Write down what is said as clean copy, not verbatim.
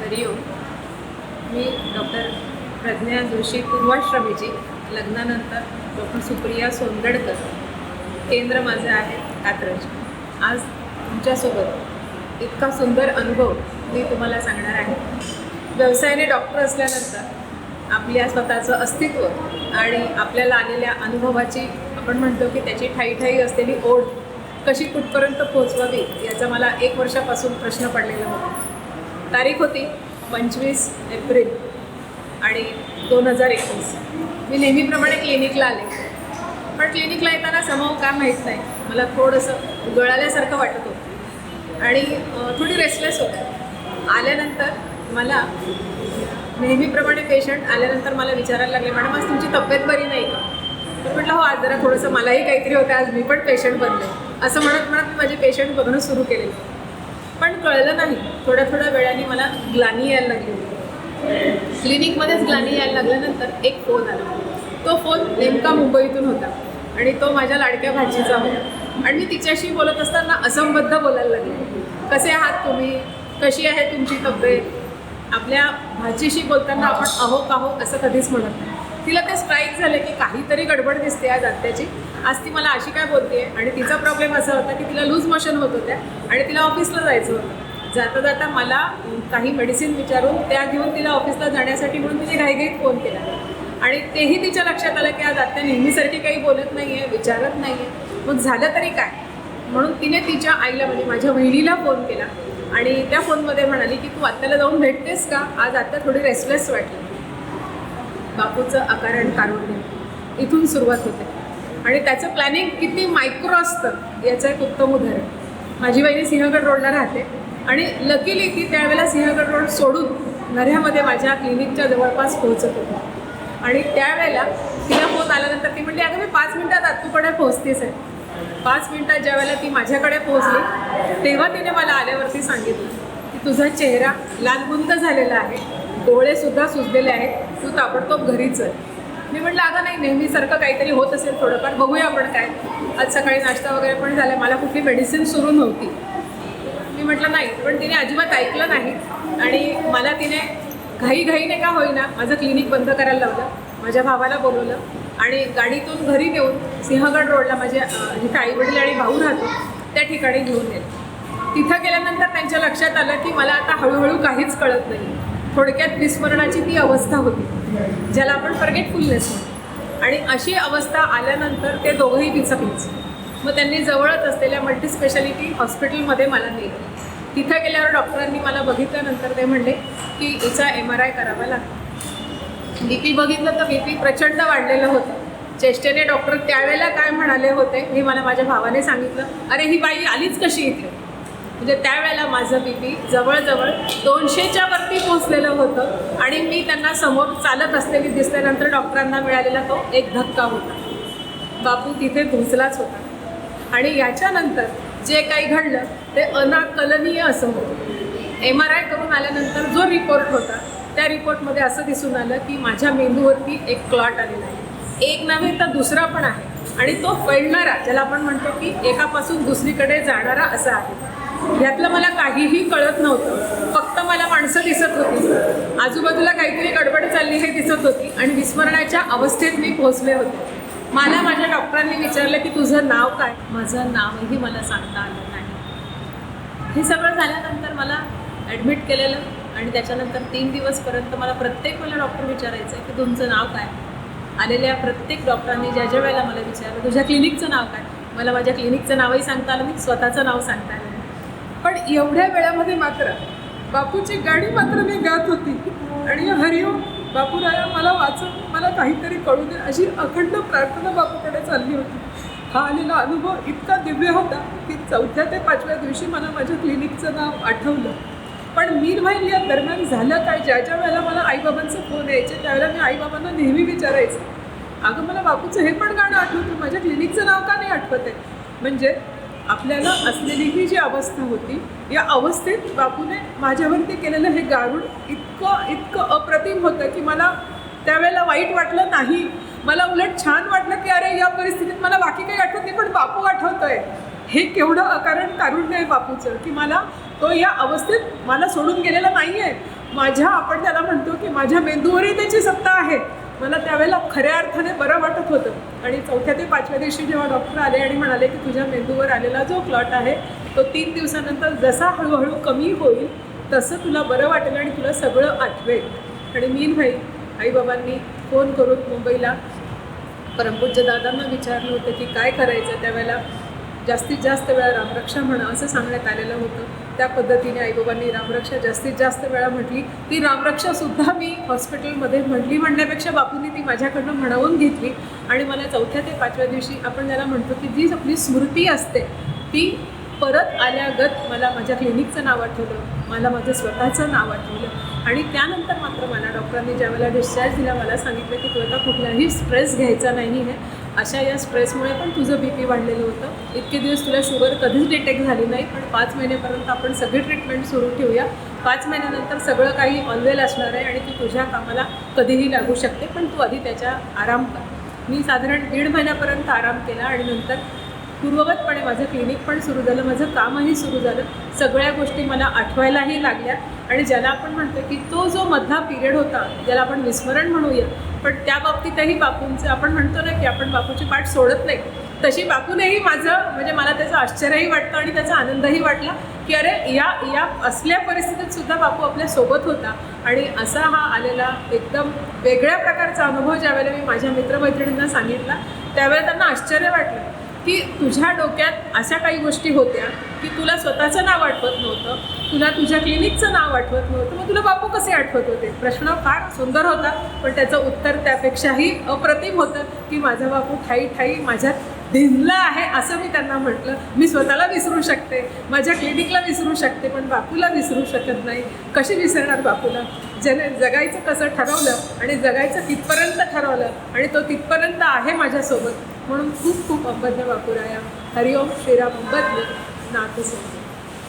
हरिओम. मी doctor Pragya Joshi पूर्वाश्रमीची, लग्नानंतर doctor Supriya सोंदडकर. केंद्र माझं आहे कात्रज. आज तुमच्यासोबत इतका सुंदर अनुभव मी तुम्हाला सांगणार आहे. व्यवसायाने डॉक्टर असल्यानंतर आपल्या स्वतःचं अस्तित्व आणि आपल्याला आलेल्या अनुभवाची आपण म्हणतो की त्याची ठाई असलेली ओढ कशी कुठपर्यंत पोहोचवावी याचा मला 1 वर्षापासून प्रश्न पडलेला होता. तारीख होती 25 एप्रिल आणि 2021. मी नेहमीप्रमाणे क्लिनिकला आले, पण क्लिनिकला येताना समोर काय माहीत नाही, मला थोडंसं गळाल्यासारखं वाटत होतं आणि थोडी रेस्टलेस होतं. आल्यानंतर मला नेहमीप्रमाणे पेशंट आल्यानंतर मला विचारायला लागले, मॅडम आज तुमची तब्येत बरी नाही का? तर म्हटलं हो, आज जरा थोडंसं मलाही काहीतरी होतं, आज मी पण पेशंट बनले. असं म्हणत म्हणत माझे पेशंट बघणं सुरू केलेलं. पण कळलं नाही, थोड्या वेळाने मला ग्लानी यायला लागली. क्लिनिकमध्येच ग्लानी यायला लागल्यानंतर एक फोन आला. तो फोन नेमका मुंबईतून होता आणि तो माझ्या लाडक्या भाचीचा होता. आणि मी तिच्याशी बोलत असताना असंबद्ध बोलायला लागले. कसे आहात तुम्ही, कशी आहे तुमची तब्येत? आपल्या भाचीशी बोलताना आपण अहो काहो असं कधीच म्हणत नाही. तिला ते स्ट्राईक झाले की काहीतरी गडबड दिसते आज आत्याची. आज ती मला अशी काय बोलते. आणि तिचा प्रॉब्लेम असा होता की तिला लूज मोशन होत होत्या आणि तिला ऑफिसला जायचं होतं. जाता जाता मला काही मेडिसिन विचारून त्या घेऊन तिला ऑफिसला जाण्यासाठी म्हणून तिने घाईघाईत फोन केला. आणि तेही तिच्या लक्षात आलं की आज आत्या नेहमीसारखी काही बोलत नाही आहे, विचारत नाही आहे. मग झालं तरी काय म्हणून तिने तिच्या आईला, म्हणजे माझ्या बहिणीला फोन केला आणि त्या फोनमध्ये म्हणाली की तू आत्याला जाऊन भेटतेस का? आज आत्या थोडी रेस्टलेस वाटली. बापूचं अकारण कारुण्य इथून सुरुवात होते आणि त्याचं प्लॅनिंग किती मायक्रो असतं याचं एक उत्तम उदाहरण. माझी बहिणी सिंहगड रोडला राहते आणि लकीली ती त्यावेळेला सिंहगड रोड सोडून नऱ्ह्यामध्ये माझ्या क्लिनिकच्या जवळपास पोहोचत होती. आणि त्यावेळेला तिला फोन आल्यानंतर ती म्हणली, अगं मी 5 मिनटात आत्तूकडे पोहोचतेच आहे. 5 मिनटात ज्या वेळेला ती माझ्याकडे पोहोचली तेव्हा तिने मला आल्यावरती सांगितलं की तुझा चेहरा लालबुंद झालेला आहे, डोळेसुद्धा सुजलेले आहेत, तू ताबडतोब घरीच आहे. मी म्हटलं अगं नाही, नेहमीसारखं काहीतरी होत असेल थोडंफार, बघूया आपण काय. आज सकाळी नाश्ता वगैरे पण झाला, मला कुठली मेडिसिन सुरू नव्हती. मी म्हटलं नाही, पण तिने अजिबात ऐकलं नाही आणि मला तिने घाईने का होईना माझं क्लिनिक बंद करायला लावलं. माझ्या भावाला बोलवलं आणि गाडीतून घरी नेऊन सिंहगड रोडला माझे जिथे आईवडील आणि भाऊ राहतो त्या ठिकाणी घेऊन गेले. तिथं गेल्यानंतर त्यांच्या लक्षात आलं की मला आता हळूहळू काहीच कळत नाही. थोडक्यात विस्मरणाची ती अवस्था होती, ज्याला आपण फॉरगेटफुलनेस म्हणतो. आणि अशी अवस्था आल्यानंतर ते दोघंही बिचकलेच. मग त्यांनी जवळच असलेल्या मल्टीस्पेशालिटी हॉस्पिटलमध्ये मला नेलं. तिथं गेल्यावर डॉक्टरांनी मला बघितल्यानंतर ते म्हणले की हिचा MRI करावा लागतो. BP बघितलं तर BP प्रचंड वाढलेलं होतं. चेष्टेने डॉक्टर त्यावेळेला काय म्हणाले होते हे मला माझ्या भावाने सांगितलं, अरे ही बाई आलीच कशी इथे. म्हणजे त्यावेळेला माझं BP जवळजवळ 200च्या वरती पोचलेलं होतं आणि मी त्यांना समोर चालत असलेली दिसल्यानंतर डॉक्टरांना मिळालेला तो एक धक्का होता. बापू तिथे पोचलाच होता. आणि याच्यानंतर जे काही घडलं ते अनाकलनीय असं होतं. MRI करून आल्यानंतर जो रिपोर्ट होता त्या रिपोर्टमध्ये असं दिसून आलं की माझ्या मेंदूवरती एक क्लॉट आलेला आहे. एक नव्हे तर दुसरा पण आहे आणि तो फैलणारा, ज्याला आपण म्हणतो की एकापासून दुसरीकडे जाणारा असा आहे. यातलं मला काहीही कळत नव्हतं. फक्त मला माणसं दिसत होती, आजूबाजूला काहीतरी गडबड चालली हे दिसत होती आणि विस्मरणाच्या अवस्थेत मी पोहोचले होते. मला माझ्या डॉक्टरांनी विचारलं की तुझं नाव काय? माझं नावही मला सांगता आलं नाही. हे सगळं झाल्यानंतर मला ॲडमिट केलेलं आणि त्याच्यानंतर 3 दिवसपर्यंत मला प्रत्येक वेळेला डॉक्टर विचारायचं की तुमचं नाव काय? आलेल्या प्रत्येक डॉक्टरांनी ज्या वेळेला मला विचारलं तुझ्या क्लिनिकचं नाव काय? मला माझ्या क्लिनिकचं नावही सांगता आलं नाही, स्वतःचं नाव सांगता आलं नाही. पण एवढ्या वेळामध्ये मात्र बापूची गाडी मात्र मी गात होती आणि हरिओम बापूराया मला वाचव, मला काहीतरी कळू दे अशी अखंड प्रार्थना बापूकडे चालली होती. हा आलेला अनुभव इतका दिव्य होता की 4थ्या ते 5व्या दिवशी मला माझ्या क्लिनिकचं नाव आठवलं. पण मीनवाईल या दरम्यान झालं काय, ज्या वेळेला मला आईबाबांचं फोन यायचे त्यावेळेला मी आईबाबांना नेहमी विचारायचं, अगं मला बापूचं हे पण गाणं आठवतं, माझ्या क्लिनिकचं नाव का नाही आठवत आहे. म्हणजे आपल्याला असलेली ही जी अवस्था होती, या अवस्थेत बापूने माझ्यावरती केलेलं हे गारुड इतकं अप्रतिम होतं की मला त्यावेळेला वाईट वाटलं नाही. मला उलट छान वाटलं की अरे या परिस्थितीत मला बाकी काही आठवत नाही पण बापू आठवतोय. हे केवढं अकारण कारुण्य आहे बापूचं की मला तो या अवस्थेत मला सोडून गेलेला नाही आहे. आपण त्याला म्हणतो की माझ्या मेंदूवरही त्याची सत्ता आहे. मला त्यावेळेला खऱ्या अर्थाने बरं वाटत होतं. आणि 4थ्या ते 5व्या दिवशी जेव्हा डॉक्टर आले आणि म्हणाले की तुझ्या मेंदूवर आलेला जो क्लॉट आहे तो 3 दिवसानंतर जसा हळूहळू कमी होईल तसं तुला बरं वाटेल आणि तुला सगळं आठवेल. आणि मीनभाई आईबाबांनी फोन करून मुंबईला परमपूज्य दादांना विचारलं होतं की काय करायचं. त्यावेळेला जास्तीत जास्त वेळा रामरक्षा म्हणा असं सांगण्यात आलेलं होतं. त्या पद्धतीने आईबाबांनी रामरक्षा जास्तीत जास्त वेळा म्हटली. ती रामरक्षासुद्धा मी हॉस्पिटलमध्ये म्हणण्यापेक्षा बापूंनी ती माझ्याकडनं म्हणवून घेतली. आणि मला 4थ्या ते 5व्या दिवशी आपण ज्याला म्हणतो की जी आपली स्मृती असते ती परत आल्यागत मला माझ्या क्लिनिकचं नाव आठवलं, मला माझं स्वतःचं नाव आठवलं. आणि त्यानंतर मात्र मला डॉक्टरांनी ज्यावेळेला डिस्चार्ज दिला मला सांगितलं की तू आता कुठलाही स्ट्रेस घ्यायचा नाही आहे. अशा या स्ट्रेसमुळे पण तुझं BP वाढलेलं होतं. इतके दिवस तुला शुगर कधीच डिटेक्ट झाली नाही, पण 5 महिन्यापर्यंत आपण सगळी ट्रीटमेंट सुरू ठेवूया. 5 महिन्यानंतर सगळं काही ऑलवेल असणार आहे आणि तू तुझ्या कामाला कधीही लागू शकते, पण तू आधी त्याच्या आराम कर. मी साधारण 1.5 महिन्यापर्यंत आराम केला आणि नंतर पूर्ववतपणे माझं क्लिनिक पण सुरू झालं, माझं कामही सुरू झालं. सगळ्या गोष्टी मला आठवायलाही लागल्या. आणि ज्याला आपण म्हणतो की तो जो मधला पिरियड होता ज्याला आपण विस्मरण म्हणूया, पण त्या बाबतीतही बापूंचं आपण म्हणतो ना की आपण बापूची पाठ सोडत नाही, तशी बापूनही माझं म्हणजे मला त्याचं आश्चर्यही वाटतं आणि त्याचा आनंदही वाटला की अरे या असल्या परिस्थितीत सुद्धा बापू आपल्यासोबत होता. आणि असा हा आलेला एकदम वेगळ्या प्रकारचा अनुभव ज्यावेळेला मी माझ्या मित्रमैत्रिणींना सांगितला त्यावेळेला त्यांना आश्चर्य वाटलं की तुझ्या डोक्यात अशा काही गोष्टी होत्या की तुला स्वतःचं नाव आठवत नव्हतं, तुला तुझ्या क्लिनिकचं नाव आठवत नव्हतं, मग तुला बापू कसे आठवत होते. प्रश्न फार सुंदर होता, पण त्याचं उत्तर त्यापेक्षाही अप्रतिम होतं की माझा बापू ठाई ठाई माझ्यात भिनला आहे असं मी त्यांना म्हटलं. मी स्वतःला विसरू शकते, माझ्या क्लिनिकला विसरू शकते, पण बापूला विसरू शकत नाही. कशी विसरणार बापूला, ज्याने जगायचं कसं ठरवलं आणि जगायचं तिथपर्यंत ठरवलं आणि तो तिथपर्यंत आहे माझ्यासोबत. म्हणून खूप खूप अंबज्ञ बापूराया. हरिओम श्रीराम अंबज्ञ नाथ.